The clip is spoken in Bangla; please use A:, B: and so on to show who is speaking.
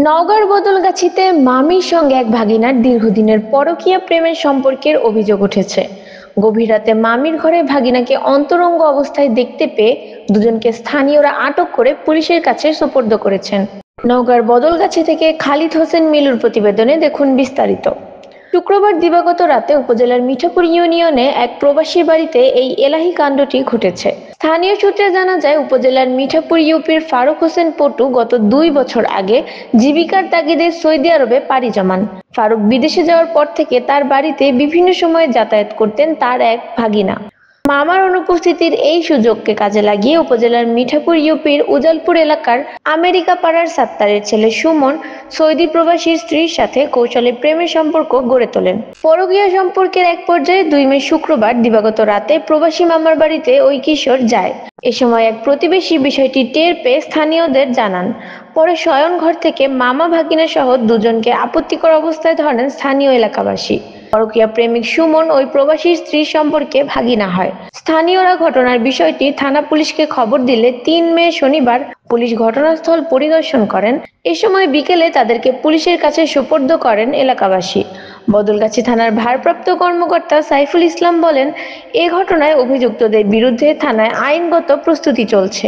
A: নওগাঁর বদলগাছীতে মামির সঙ্গে এক ভাগিনার দীর্ঘদিনের পরকীয়া প্রেমের সম্পর্কের অভিযোগ উঠেছে। গভীর রাতে মামির ঘরে ভাগিনাকে অন্তরঙ্গ অবস্থায় দেখতে পেয়ে দুজনকে স্থানীয়রা আটক করে পুলিশের কাছে সোপর্দ করেছেন। নওগাঁর বদলগাছি থেকে খালিদ হোসেন মিলুর প্রতিবেদনে দেখুন বিস্তারিত। শুক্রবার দিবাগত রাতে উপজেলার মিঠাপুর ইউনিয়নে এক প্রবাসী বাড়িতে এই এলাহি কাণ্ডটি ঘটেছে। স্থানীয় সূত্রে জানা যায়, উপজেলার মিঠাপুর ইউপির ফারুক হোসেন পটু গত 2 বছর আগে জীবিকার তাগিদে সৌদি আরবে পাড়ি জমান। ফারুক বিদেশে যাওয়ার পর থেকে তার বাড়িতে বিভিন্ন সময়ে যাতায়াত করতেন তার এক ভাগিনা। মামার অনুপস্থিতির এই সুযোগকে কাজে লাগিয়ে উপজেলার মিঠাপুর ইউপির উজালপুর এলাকার আমেরিকা পাড়ার সাত্তারের ছেলে সুমন সৌদি প্রবাসীর স্ত্রীর সাথে কৌশলে প্রেমের সম্পর্ক গড়ে তোলেন। পরকীয়া সম্পর্কের এক পর্যায়ে 2 মে শুক্রবার দিবাগত রাতে প্রবাসী মামার বাড়িতে ওই কিশোর যায়। এ সময় এক প্রতিবেশী বিষয়টি টের পেয়ে স্থানীয়দের জানান। পরে শয়ন ঘর থেকে মামা ভাগিনা সহ দুজনকে আপত্তিকর অবস্থায় ধরেন স্থানীয় এলাকাবাসী। পরকীয়া প্রেমিক সুমন ওই প্রবাসীর স্ত্রীর সম্পর্কে ভাগিনা হয়। স্থানীয়রা ঘটনার বিষয়টি থানা পুলিশকে খবর দিলে 3 মে শনিবার পুলিশ ঘটনাস্থল পরিদর্শন করেন। এ সময় বিকেলে তাদেরকে পুলিশের কাছে সোপর্দ করেন এলাকাবাসী। বদলগাছি থানার ভারপ্রাপ্ত কর্মকর্তা সাইফুল ইসলাম বলেন, এ ঘটনায় অভিযুক্তদের বিরুদ্ধে থানায় আইনগত প্রস্তুতি চলছে।